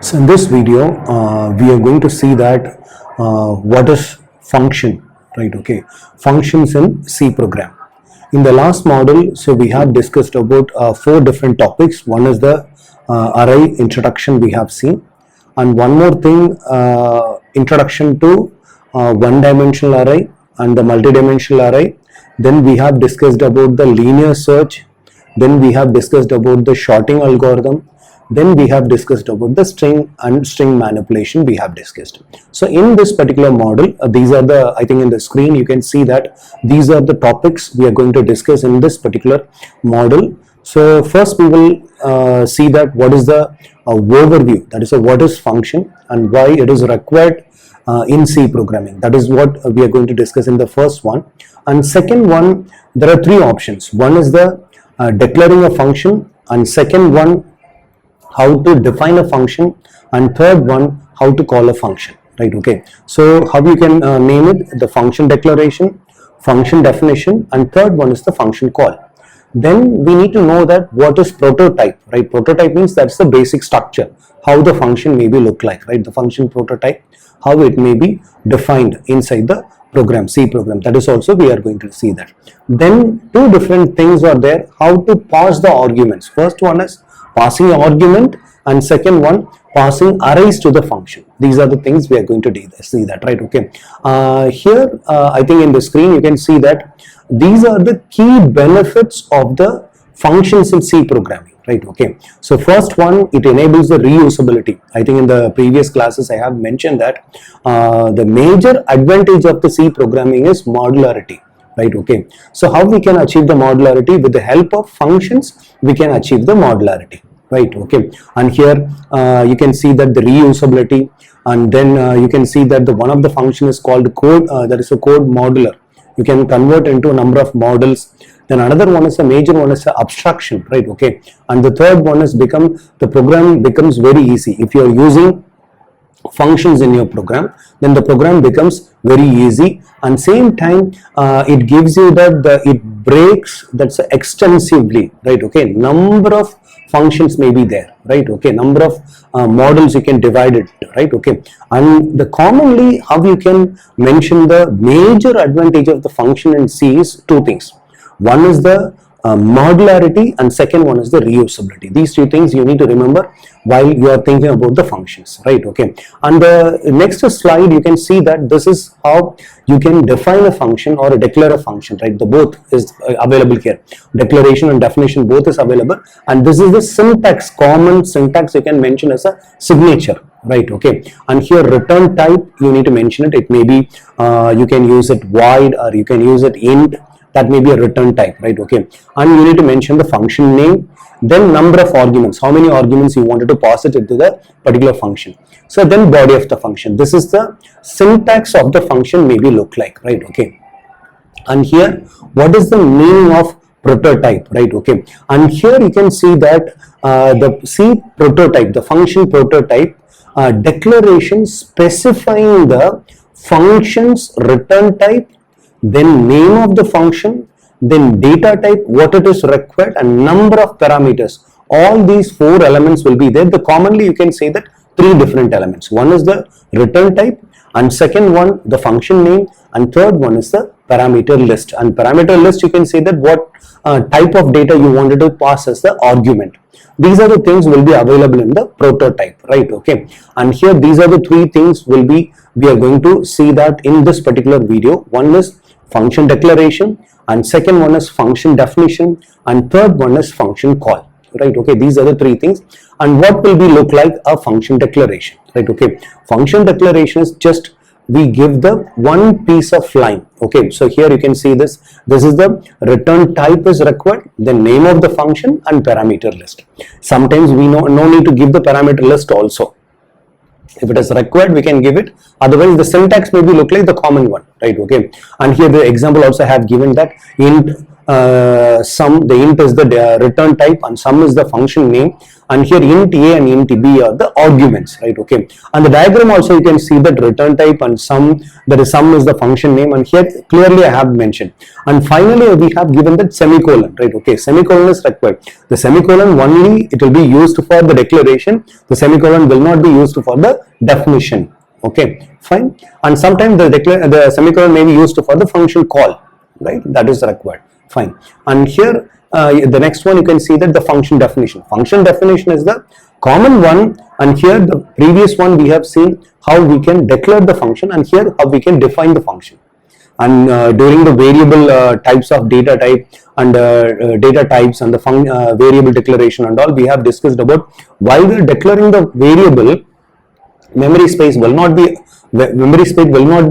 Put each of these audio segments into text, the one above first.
So in this video, we are going to see that what is function, right? Okay, functions in C program. In the last model, so we have discussed about four different topics. One is the array introduction we have seen, and one more thing, introduction to one-dimensional array and the multi-dimensional array. Then we have discussed about the linear search. Then we have discussed about the sorting algorithm. Then we have discussed about the string and string manipulation we have discussed. So in this particular model, these are the, I think in the screen you can see that these are the topics we are going to discuss in this particular model. So first we will see that what is the overview, that is what is function and why it is required in C programming. That is what we are going to discuss in the first one. And second one, there are three options. One is the declaring a function, and second one, how to define a function, and third one, how to call a function, right? Okay, so how you can name it: the function declaration, function definition, and third one is the function call. Then we need to know that what is prototype, right? Prototype means that's the basic structure, how the function may be look like, right? The function prototype, how it may be defined inside the program, C program. That is also we are going to see that. Then two different things are there: how to pass the arguments. First one is passing an argument, and second one, passing arrays to the function. These are the things we are going to see that, right? Okay, here I think in the screen you can see that these are the key benefits of the functions in C programming, right? Okay, so first one, it enables the reusability. I think in the previous classes I have mentioned that the major advantage of the C programming is modularity, right? Okay, so how we can achieve the modularity? With the help of functions we can achieve the modularity, right? Okay, and here you can see that the reusability, and then you can see that the one of the function is called code, that is a code modular. You can convert into a number of models. Then another one is a major one is abstraction, right? Okay, and the third one is the program becomes very easy. If you are using functions in your program, then the program becomes very easy, and same time it gives you that it breaks, that's extensively, right? Okay, number of functions may be there, right? Okay, number of models you can divide it, right? Okay, and the commonly how you can mention the major advantage of the function in C is two things. One is the modularity, and second one is the reusability. These two things you need to remember while you are thinking about the functions, right? Okay, and the next slide you can see that this is how you can define a function or declare a function, right? The both is available here. Declaration and definition both is available, and this is the syntax, common syntax you can mention as a signature, right? Okay, and here return type you need to mention it. It may be you can use it void, or you can use it int. That may be a return type, right? Okay, and you need to mention the function name, then number of arguments, how many arguments you wanted to pass it into the particular function. So then body of the function, this is the syntax of the function maybe look like, right? Okay, and here what is the meaning of prototype, right? Okay, and here you can see that the C prototype, the function prototype declaration specifying the function's return type, then name of the function, then data type, what it is required, and number of parameters. All these four elements will be there. The commonly you can say that three different elements. One is the return type, and second one the function name, and third one is the parameter list. And parameter list you can say that what type of data you wanted to pass as the argument. These are the things will be available in the prototype, right? Okay, and here these are the three things we are going to see that in this particular video. One is function declaration, and second one is function definition, and third one is function call, right? Okay, these are the three things. And what will be look like a function declaration, right? Okay, function declaration is just we give the one piece of line. Okay, so here you can see this is the return type is required, the name of the function, and parameter list. Sometimes we no need to give the parameter list also. If it is required we can give it, otherwise the syntax may be look like the common one, right? Okay, and here the example also have given that int sum, the int is the return type and sum is the function name, and here int a and int b are the arguments, right? Okay, and the diagram also you can see that return type and sum, that is sum is the function name, and here clearly I have mentioned. And finally we have given that semicolon, right? Okay, semicolon is required. The semicolon only it will be used for the declaration, the semicolon will not be used for the definition. Okay, fine. And sometimes the semicolon may be used for the function call, right? That is required. Fine. And here the next one you can see that the function definition. Function definition is the common one, and here the previous one we have seen how we can declare the function, and here how we can define the function. And during the variable types of data type and data types and the variable declaration and all, we have discussed about while we are declaring the variable, memory space will not be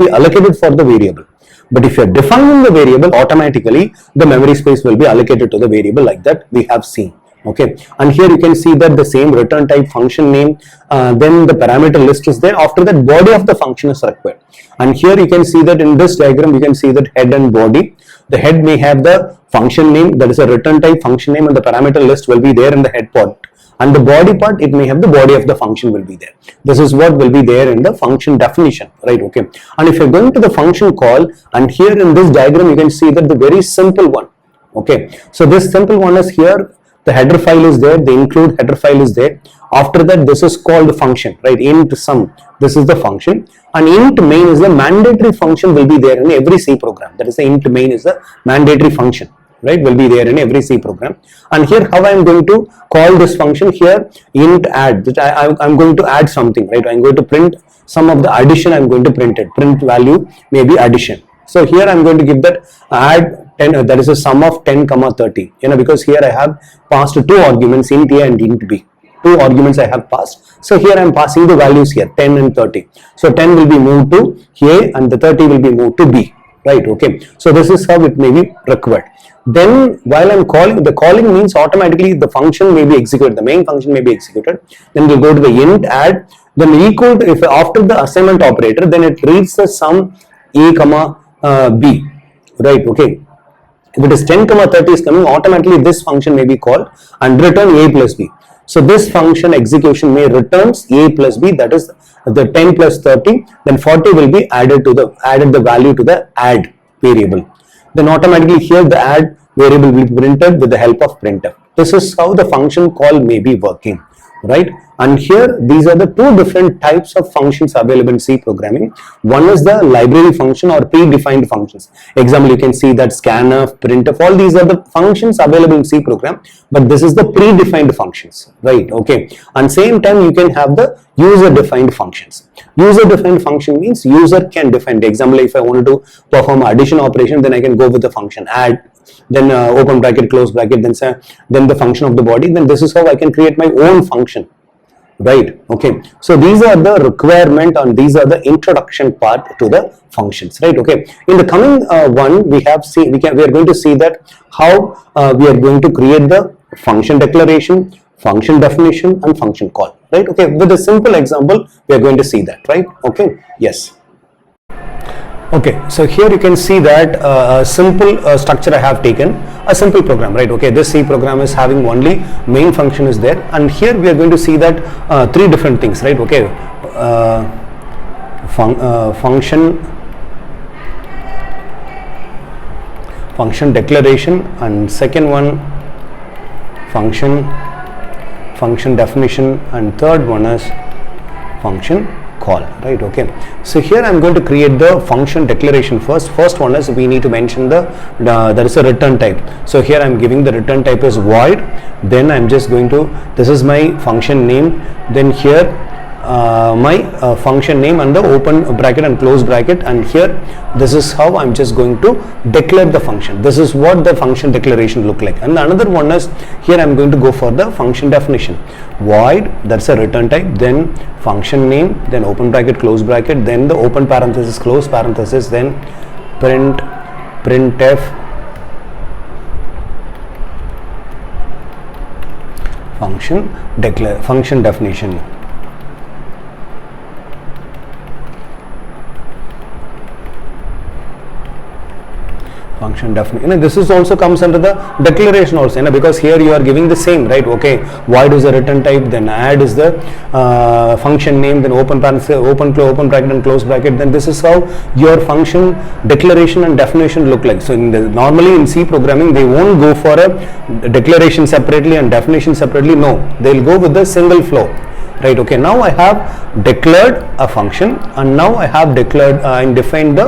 allocated for the variable. But if you are defining the variable, automatically the memory space will be allocated to the variable, like that we have seen. Okay, and here you can see that the same return type, function name, then the parameter list is there. After that, body of the function is required. And here you can see that in this diagram you can see that head and body. The head may have the function name, that is a return type function name, and the parameter list will be there in the head part. And the body part, it may have the body of the function will be there. This is what will be there in the function definition, right? Okay, and if you're going to the function call, and here in this diagram you can see that the very simple one. Okay, so this simple one is here, the header file is there, the include header file is there. After that, this is called function, right? Int sum, this is the function, and int main is the mandatory function will be there in every C program. That is the int main is the mandatory function, right? Will be there in every C program. And here how I am going to call this function, here int add, that I'm going to add something, right? I'm going to print some of the addition, I'm going to print it, print value may be addition. So here I'm going to give that add 10, that is a sum of 10, 30, because here I have passed two arguments, int a and int b. Two arguments I have passed. So here I am passing the values here, 10 and 30. So 10 will be moved to a and the 30 will be moved to b, right? Okay, so this is how it may be required. Then while I'm calling, the calling means automatically the function may be executed, the main function may be executed. Then we'll go to the int add, then equal to, if after the assignment operator, then it reads the sum a comma b, right? Okay, if it is 10 30 is coming, automatically this function may be called and return a plus b. So this function execution may returns a plus b, that is the 10 plus 30, then 40 will be added the value to the add variable. Then automatically here the add variable will be printed with the help of printf. This is how the function call may be working, right? And here these are the two different types of functions available in C programming. One is the library function or predefined functions. Example, you can see that scanf, printf, all these are the functions available in C program, but this is the predefined functions, right? Okay, and same time you can have the user defined functions. User defined function means user can define. The example, if I wanted to perform addition operation, then I can go with the function add, then open bracket, close bracket, then the function of the body. Then this is how I can create my own function, right? Okay, so these are the requirement and these are the introduction part to the functions, right? Okay, in the coming one we are going to see that how we are going to create the function declaration, function definition and function call, right? Okay, with a simple example we are going to see that, right? Okay, yes. Okay, so here you can see that a simple structure I have taken, a simple program, right? Okay, this C program is having only main function is there, and here we are going to see that three different things, right? Okay, function declaration, and second one function definition, and third one is function call, right? Okay, so here I'm going to create the function declaration first. First one is we need to mention there is a return type. So here I'm giving the return type is void. Then I'm just going to, this is my function name, then here my function name and the open bracket and close bracket, and here this is how I'm just going to declare the function. This is what the function declaration look like. And another one is here I'm going to go for the function definition. Void, that's a return type, then function name, then open bracket, close bracket, then the open parenthesis, close parenthesis, then printf function definition. function definition. This is also comes under the declaration also, because here you are giving the same, right? Okay, void is the return type, then add is the function name, then open bracket and close bracket. Then this is how your function declaration and definition look like. So normally in C programming they won't go for a declaration separately and definition separately. No, they'll go with the single flow. Right, okay, now I have declared a function, and now I have declared and defined the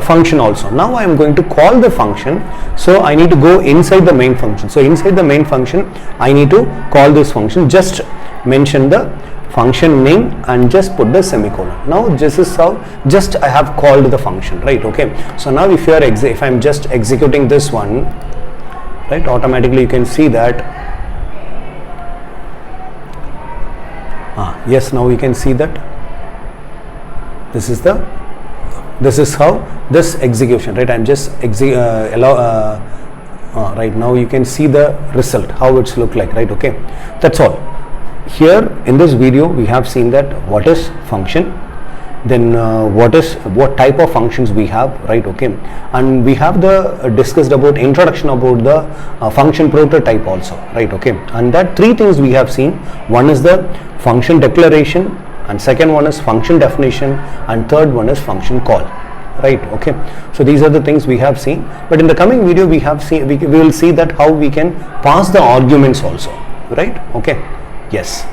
function also. Now I am going to call the function, so I need to go inside the main function. So inside the main function I need to call this function. Just mention the function name and just put the semicolon. Now this is how just I have called the function, right? Okay, so now if you are if I am just executing this one, right, automatically you can see that yes, now we can see that this is how this execution, right? I'm just right now you can see the result, how it's look like, right? Okay, that's all. Here in this video we have seen that what is function, then what type of functions we have, right? Okay, and we have the discussed about introduction about the function prototype also, right? Okay, and that three things we have seen. One is the function declaration, and second one is function definition, and third one is function call, right? Okay, so these are the things we have seen, but in the coming video we will see that how we can pass the arguments also, right? Okay, yes.